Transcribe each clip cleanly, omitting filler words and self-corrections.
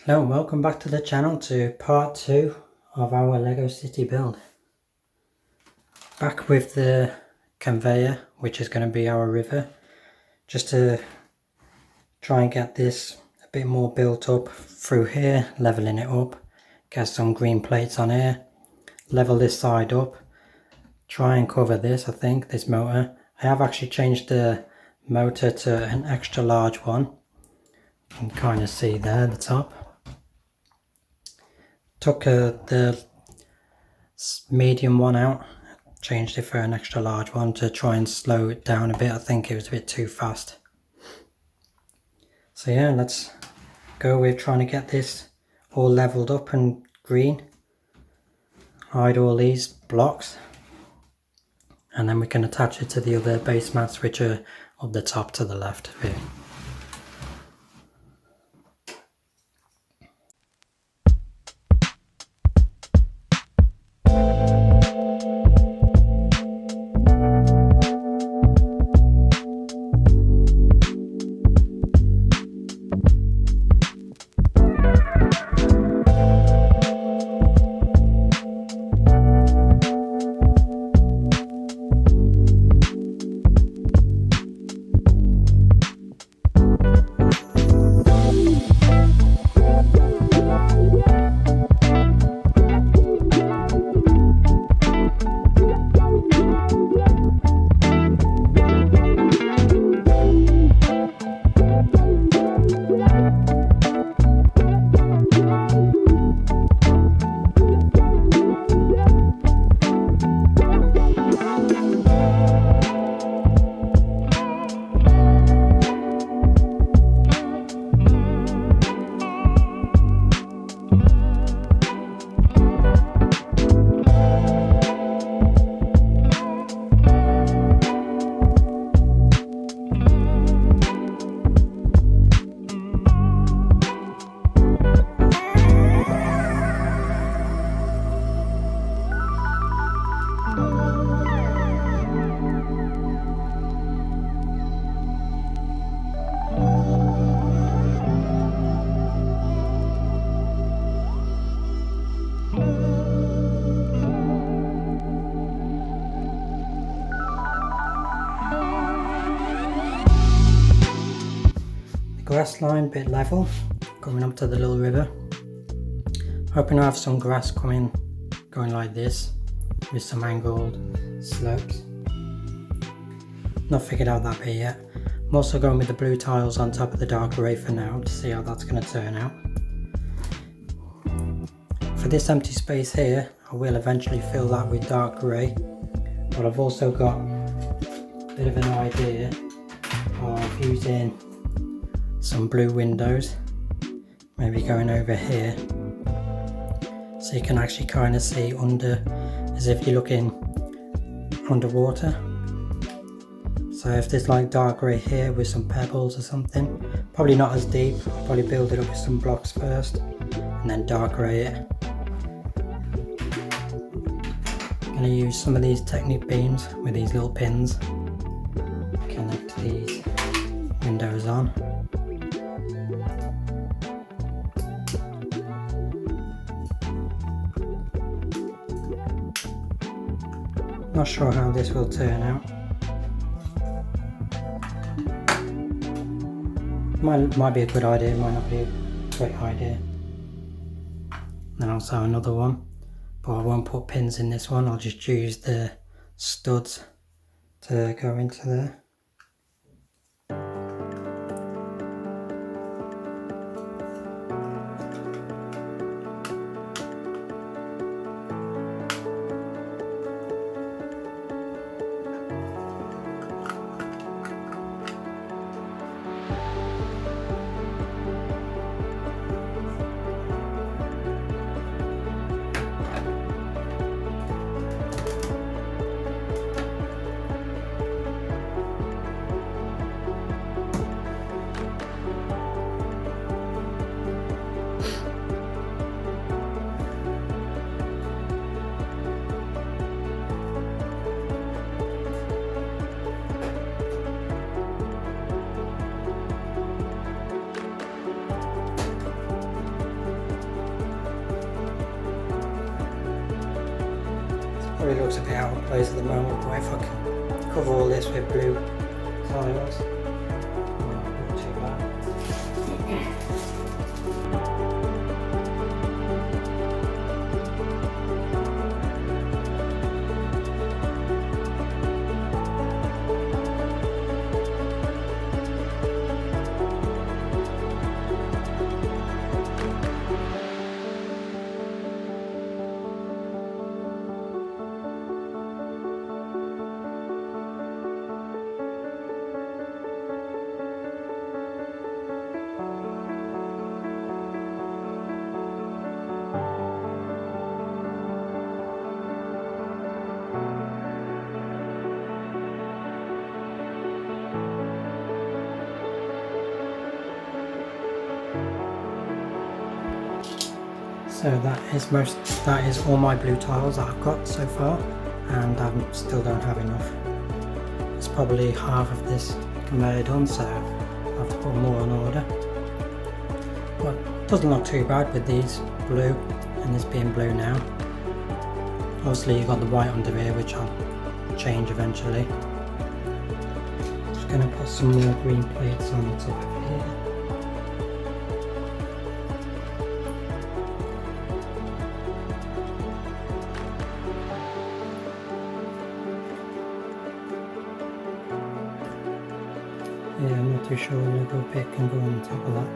Hello and welcome back to the channel to part 2 of our Lego City build. Back with the conveyor, which is going to be our river, just to try and get this a bit more built up through here, leveling it up, get some green plates on here, level this side up, try and cover this, this motor. I have actually changed the motor to an extra large one. You can kind of see there at the top. Took the medium one out, changed it for an extra large one to try and slow it down a bit. I think it was a bit too fast. So yeah, let's go with trying to get this all leveled up and green. Hide all these blocks and then we can attach it to the other base mats which are up the top to the left of it. Grass line bit level coming up to the little river. Hoping to have some grass going like this with some angled slopes. Not figured out that bit yet. I'm also going with the blue tiles on top of the dark grey for now to see how that's going to turn out. For this empty space here, I will eventually fill that with dark grey, but I've also got a bit of an idea of using some blue windows, maybe going over here, so you can actually kind of see under, as if you're looking underwater. So if there's like dark grey here with some pebbles or something, probably not as deep, I'll probably build it up with some blocks first and then dark grey it. I'm going to use some of these Technic beams with these little pins, connect these windows on. Not sure how this will turn out. Might be a good idea, might not be a great idea. Then also another one, but I won't put pins in this one, I'll just use the studs to go into there. Probably looks a bit out of place at the moment, but if I can cover all this with blue tiles, not too bad. So that is all my blue tiles that I've got so far, and I still don't have enough. It's probably half of this conveyor done, so I'll have to put more on order. But it doesn't look too bad with these blue and this being blue now. Obviously you've got the white under here, which I'll change eventually. Just going to put some more green plates on the top of here. Yeah, I'm not too sure a little bit can go on top of that.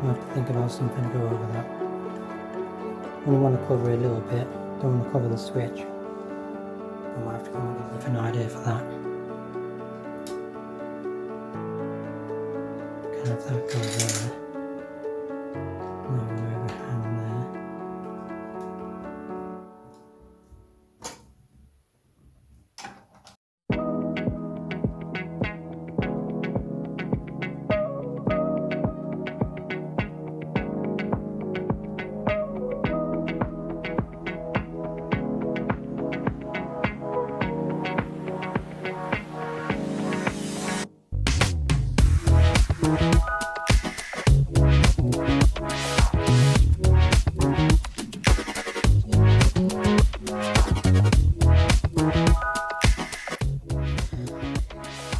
I'll have to think about something to go over that. I only want to cover it a little bit, don't want to cover the switch. I might have to come up with a different idea for that. Can have that go there. No overhang there.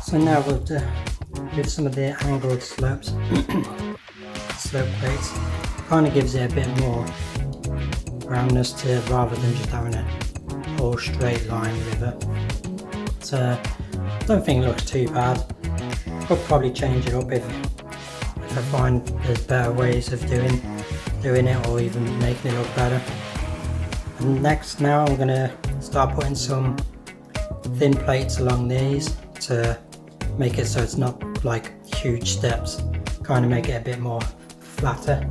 So now with some of the angled slope plates, kind of gives it a bit more roundness to rather than just having a whole straight line river. So I don't think it looks too bad. Could probably change it up if I find there's better ways of doing it, or even making it look better. And next, now I'm going to start putting some thin plates along these to make it so it's not like huge steps, kind of make it a bit more flatter.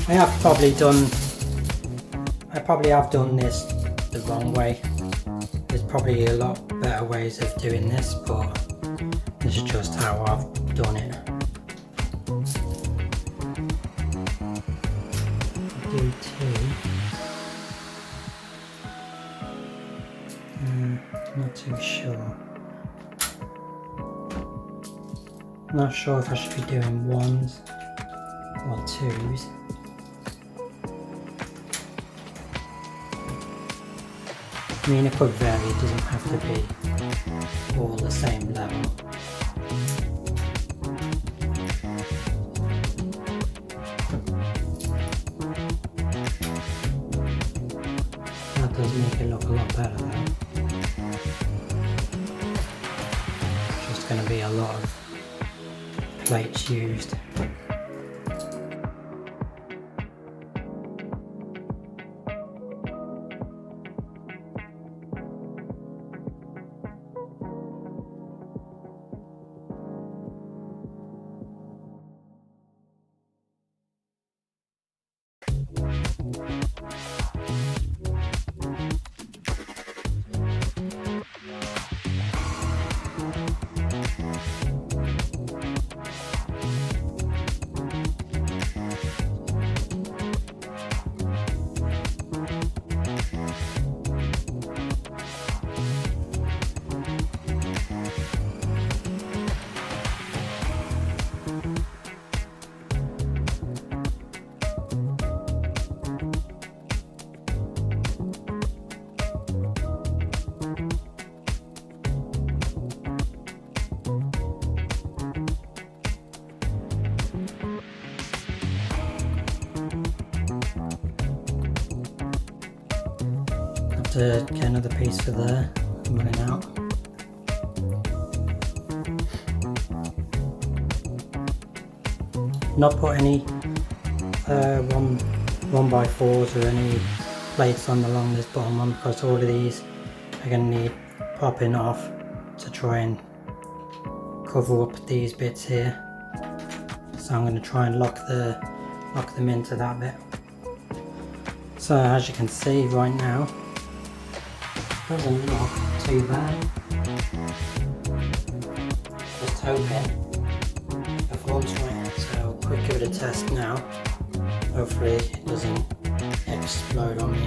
I probably have done this the wrong way. There's probably a lot better ways of doing this, but this is just how I've done it. Do two. Not too sure. Not sure if I should be doing ones or twos. I mean, it could vary, it doesn't have to be all the same level. That does make it look a lot better though. Just going to be a lot of plates used. to get another piece for there. I'm running out. Not put any 1x4s or any plates on along this bottom one, because all of these are going to need popping off to try and cover up these bits here. So I'm going to try and lock them into that bit. So as you can see right now, doesn't look too bad. Just hoping it performs right. So quick give it a test now. Hopefully it doesn't explode on me.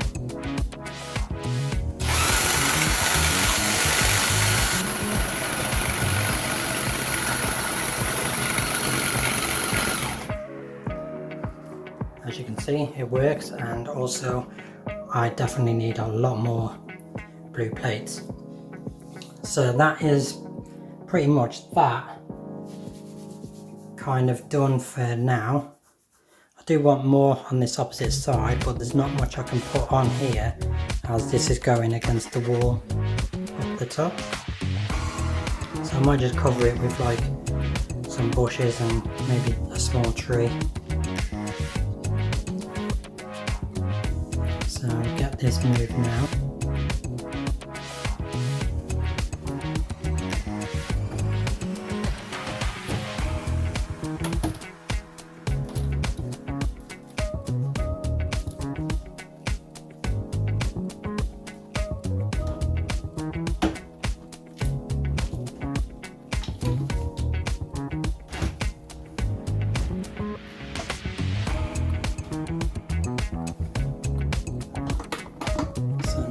As you can see, it works, and also I definitely need a lot more blue plates. So that is pretty much that kind of done for now. I do want more on this opposite side, but there's not much I can put on here as this is going against the wall up the top. So I might just cover it with like some bushes and maybe a small tree. So get this moved now.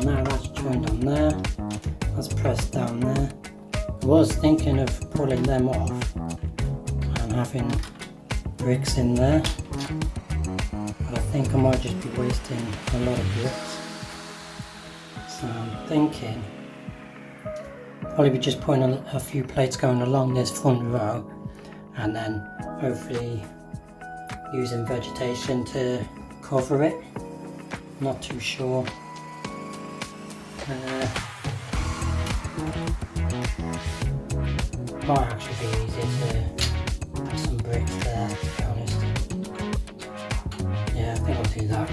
Now that's joined on there, that's pressed down there. I was thinking of pulling them off and having bricks in there, but I think I might just be wasting a lot of bricks. So I'm thinking probably be just putting a few plates going along this front row, and then hopefully using vegetation to cover it. Not too sure. Might actually be easy to put some bricks there, to be honest. Yeah, I think I'll do that.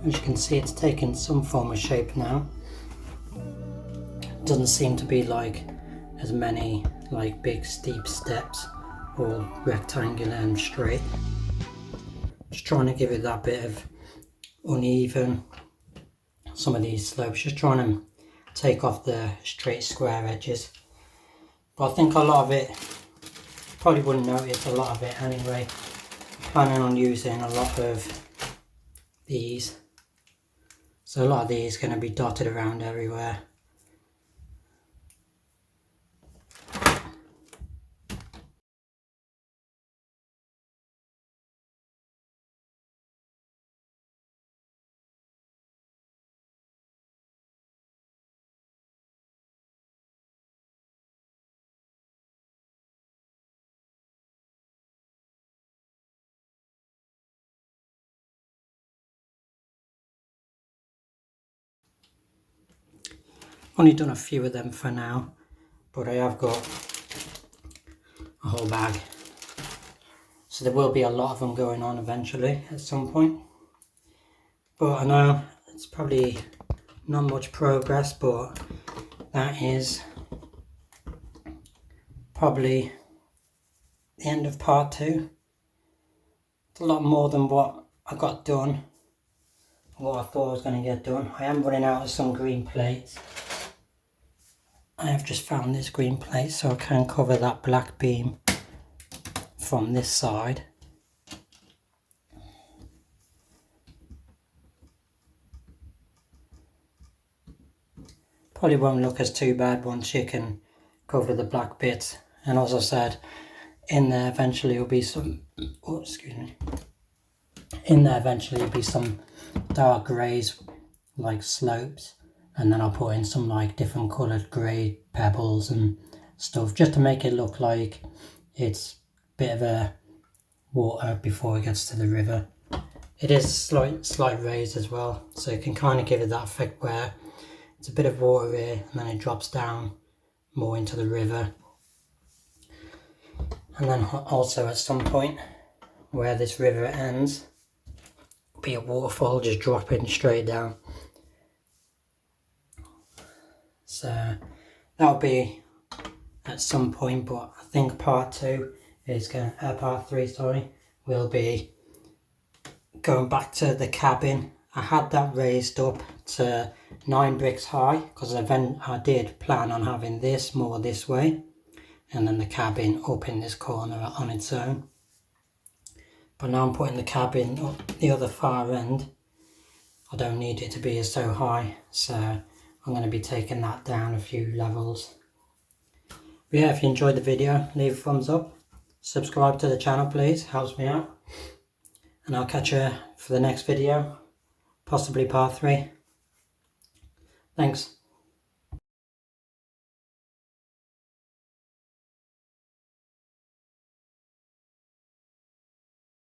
As you can see, it's taken some form of shape now. Doesn't seem to be like as many like big steep steps, all rectangular and straight. Just trying to give it that bit of uneven, some of these slopes, just trying to take off the straight square edges. But I think a lot of it, probably wouldn't notice a lot of it anyway. I'm planning on using a lot of these. So a lot of these are going to be dotted around everywhere. Only done a few of them for now, but I have got a whole bag. So there will be a lot of them going on eventually at some point. But I know it's probably not much progress, but that is probably the end of part 2. It's a lot more than what I got done, what I thought I was going to get done. I am running out of some green plates. I have just found this green plate so I can cover that black beam from this side. Probably won't look as too bad once you can cover the black bits. And as I said, in there eventually will be some, oh excuse me, in there eventually will be some dark greys like slopes, and then I'll put in some like different coloured grey pebbles and stuff just to make it look like it's a bit of a water before it gets to the river. It is slight raised as well, so you can kind of give it that effect where it's a bit of water here and then it drops down more into the river. And then also at some point where this river ends, be a waterfall just dropping straight down. So that'll be at some point, but I think part 3 will be going back to the cabin. I had that raised up to 9 bricks high because I did plan on having this more this way and then the cabin up in this corner on its own. But now I'm putting the cabin up the other far end. I don't need it to be so high, so I'm going to be taking that down a few levels. But yeah, if you enjoyed the video, leave a thumbs up. Subscribe to the channel please, helps me out. And I'll catch you for the next video, possibly part 3. Thanks.